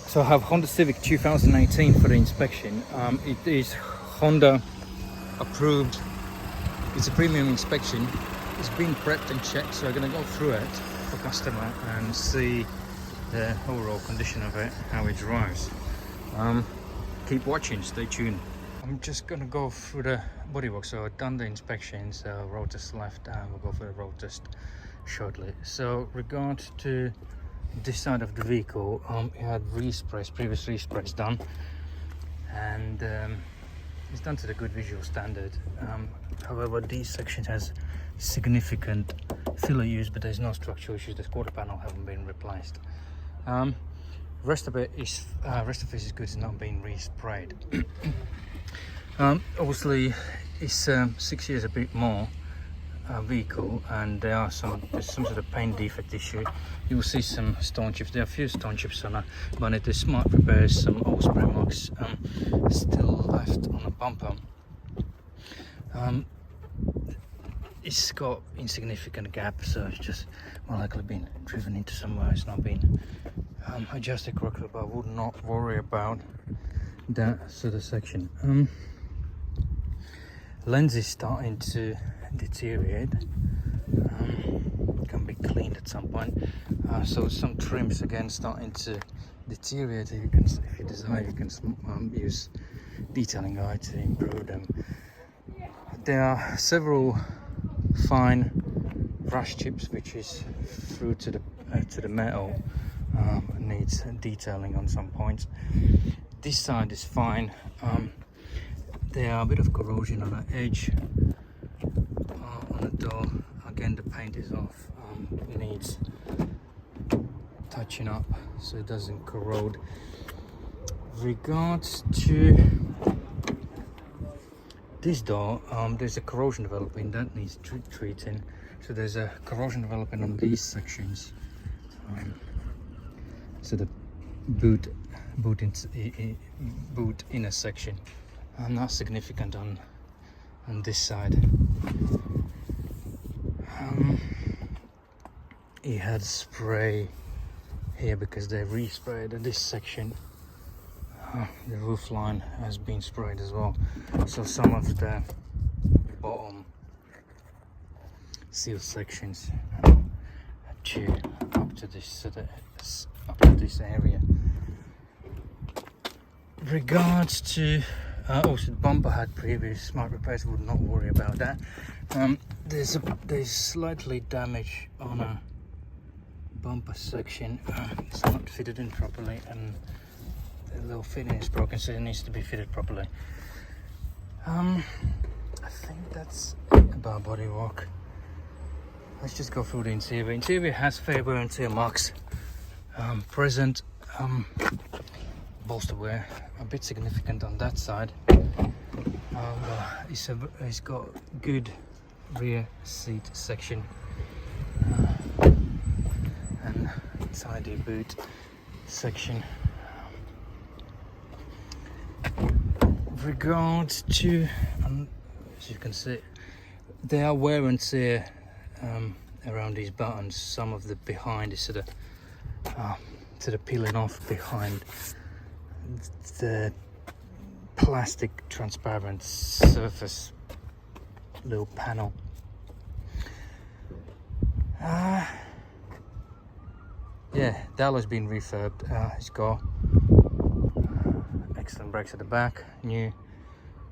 So I have Honda Civic 2018 for the inspection. It is Honda approved. It's a premium inspection. It's been prepped and checked, so I'm going to go through it for customer and see the overall condition of it, how it drives. Keep watching, stay tuned. I'm just going to go through the bodywork. So I've done the inspections, road test left, and we'll go for the road test shortly. So regard to this side of the vehicle, it had previous resprays done, and it's done to the good visual standard. However, this section has significant filler use, but there's no structural issues. The quarter panel haven't been replaced. Rest of it is good. It's not been resprayed. Obviously, it's 6 years a bit more vehicle, and there's some sort of paint defect issue. You will see some stone chips. There are a few stone chips on a bonnet. There's smart repairs, some old spray marks still left on a bumper. It's got insignificant gap, so it's just more likely been driven into somewhere. It's not been adjusted correctly, but I would not worry about that sort of section. Lens is starting to deteriorate. Can be cleaned at some point. So some trims again starting to deteriorate. If you desire, you can use detailing guide to improve them. There are several fine brush chips which is through to the metal. Needs detailing on some points. This side is fine. There are a bit of corrosion on the edge on the door. Again, the paint is off. Needs touching up so it doesn't corrode. Regards to this door, there's a corrosion developing that needs treating. So there's a corrosion developing on these sections. So the boot inner section, and not significant on this side. He had spray here because they resprayed this section. The roof line has been sprayed as well, so some of the bottom seal sections up to this area. Regards to also the bumper had previous smart repairs, would not worry about that. There's slightly damage on a bumper section. It's not fitted in properly, and the little fitting is broken, so it needs to be fitted properly. I think that's it about bodywork. Let's just go through the interior. Interior has fair wear and tear marks present. Bolster wear a bit significant on that side. It's got good rear seat section and tidy boot section. Regards to, as you can see, there are wear and tear around these buttons. Some of the behind is sort of peeling off behind the plastic transparent surface little panel. Yeah, the alloy's been refurbed. It's got excellent brakes at the back, new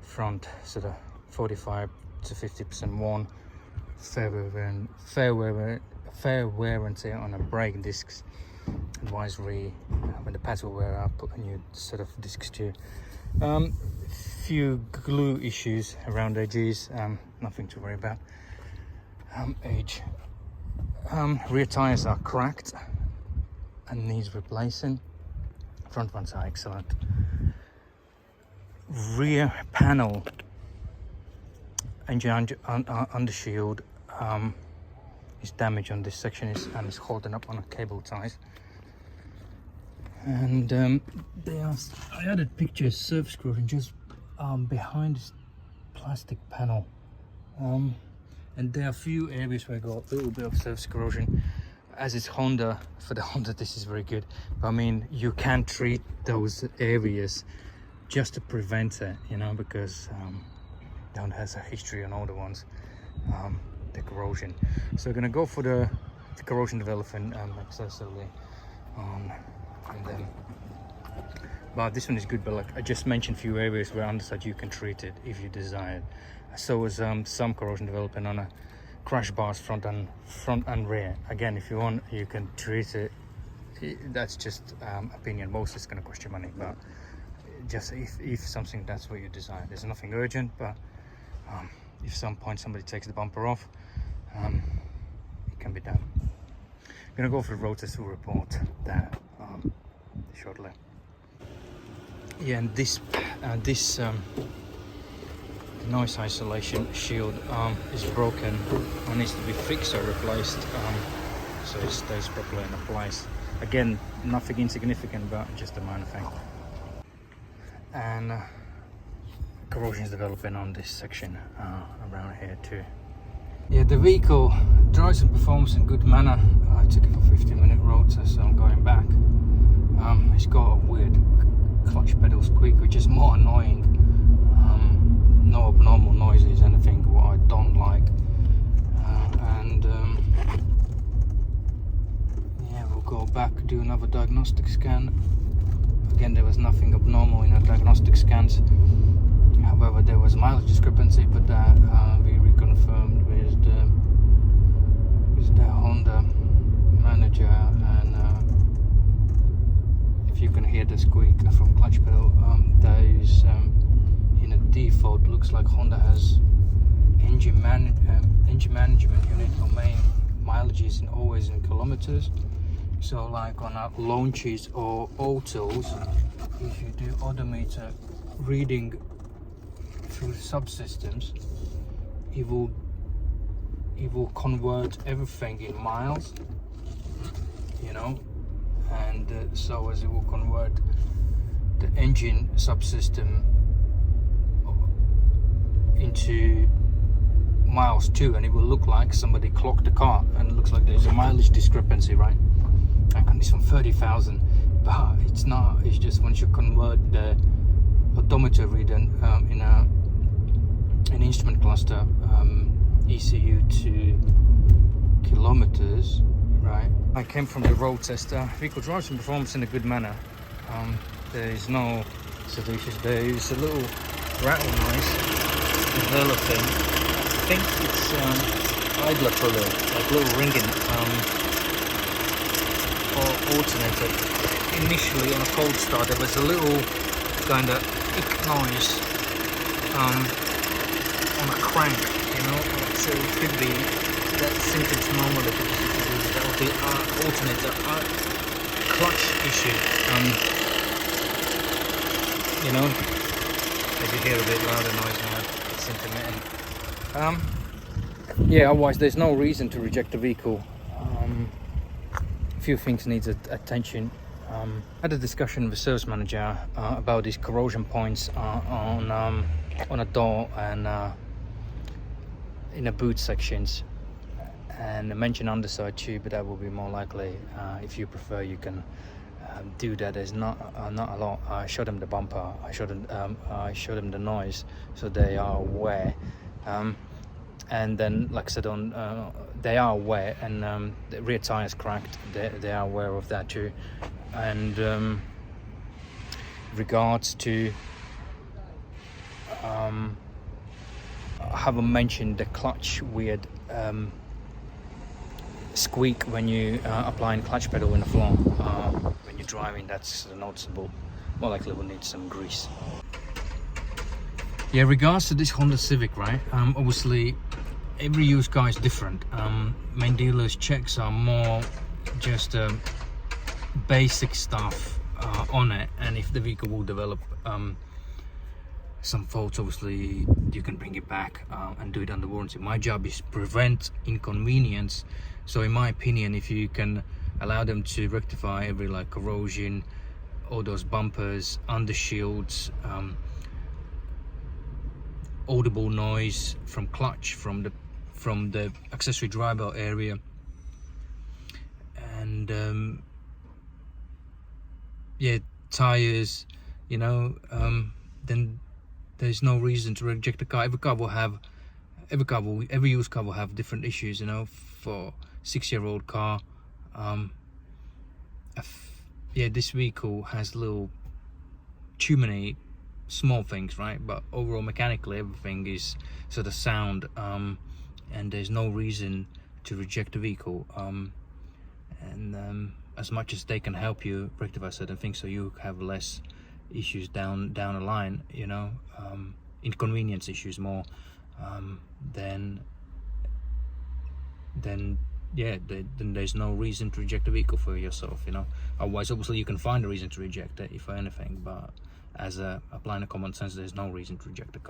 front sort of 45 to 50% worn, fair wear and tear on the brake discs, and when the pads will wear out, put a new set of discs too. Few glue issues around edges, nothing to worry about. Age. Rear tires are cracked and needs replacing. Front ones are excellent. Rear panel, engine undershield is damaged on this section, and is holding up on a cable ties. And I added pictures, surface corrosion just behind this plastic panel, and there are a few areas where I got a little bit of surface corrosion. as it's Honda, for the Honda this is very good. But I mean, you can treat those areas just to prevent it, you know, because Honda has a history on all the ones, the corrosion. So we're gonna go for the corrosion development excessively on, and then. But this one is good, but like I just mentioned, a few areas where underside you can treat it if you desire. So is some corrosion development on a crash bars front and rear. Again, if you want, you can treat it. That's just opinion. Most is going to cost you money, but just if something that's what you desire. There's nothing urgent, but if some point somebody takes the bumper off, it can be done. I'm gonna go for the road test report there shortly. Yeah, and this noise isolation shield is broken and needs to be fixed or replaced, so it stays properly in place. Again, nothing insignificant, but just a minor thing. And corrosion is developing on this section around here too. Yeah, the vehicle drives and performs in good manner. I took it for 15-minute road test, so I'm going back. It's got a weird clutch pedal squeak, which is more annoying. No abnormal noises, anything what I don't like. Yeah, we'll go back, do another diagnostic scan. Again, there was nothing abnormal in our diagnostic scans. However, there was mileage discrepancy, but that we reconfirmed with the Honda manager, and if you can hear the squeak from clutch pedal, there is in a default, looks like Honda has engine management unit or main mileages in always in kilometers. So like on our launches or autos, if you do odometer reading through the subsystems, it will convert everything in miles, you know, and so as it will convert the engine subsystem into miles too, and it will look like somebody clocked the car and it looks like there's a mileage discrepancy, right? And it's from 30,000, but it's not. It's just once you convert the odometer reading in an instrument cluster ECU to kilometers, right? I came from the road test. Vehicle drives and performs in a good manner. There is no issues. There is a little rattle noise developing. I think it's idler puller, like little ringing or alternator. Initially on a cold start there was a little kind of ick noise on a crank, you know, so it could be that symptoms normally that would be alternator clutch issue, you know, as you hear a bit louder noise now, it's intermittent. Yeah, otherwise there's no reason to reject the vehicle. A few things needs attention. I had a discussion with the service manager about these corrosion points on a door and in the boot sections, and I mentioned underside too, but that will be more likely. If you prefer, you can do that. There's not a lot. I showed them the bumper, I showed them the noise, so they are aware. And then, like I said, they are aware, and the rear tires cracked. They are aware of that too. And regards to, I haven't mentioned the clutch weird squeak when you applying clutch pedal in the floor when you're driving. That's noticeable. More likely we'll need some grease. Yeah, regards to this Honda Civic, right? Obviously, every used car is different. Main dealers' checks are more just basic stuff on it, and if the vehicle will develop some faults, obviously you can bring it back and do it under warranty. My job is prevent inconvenience. So in my opinion, if you can allow them to rectify every like corrosion, all those bumpers, undershields, audible noise from clutch, from the accessory driver area, and yeah, tires, you know, then there's no reason to reject the car. Every used car will have different issues, you know. For 6-year-old car, yeah, this vehicle has too many small things, right? But overall, mechanically, everything is sort of sound, and there's no reason to reject the vehicle. And as much as they can help you rectify certain things, so you have less issues down the line, you know, inconvenience issues more, then yeah, then there's no reason to reject a vehicle for yourself, you know. Otherwise, obviously, you can find a reason to reject it, if anything, but as applying a common sense, there's no reason to reject the car.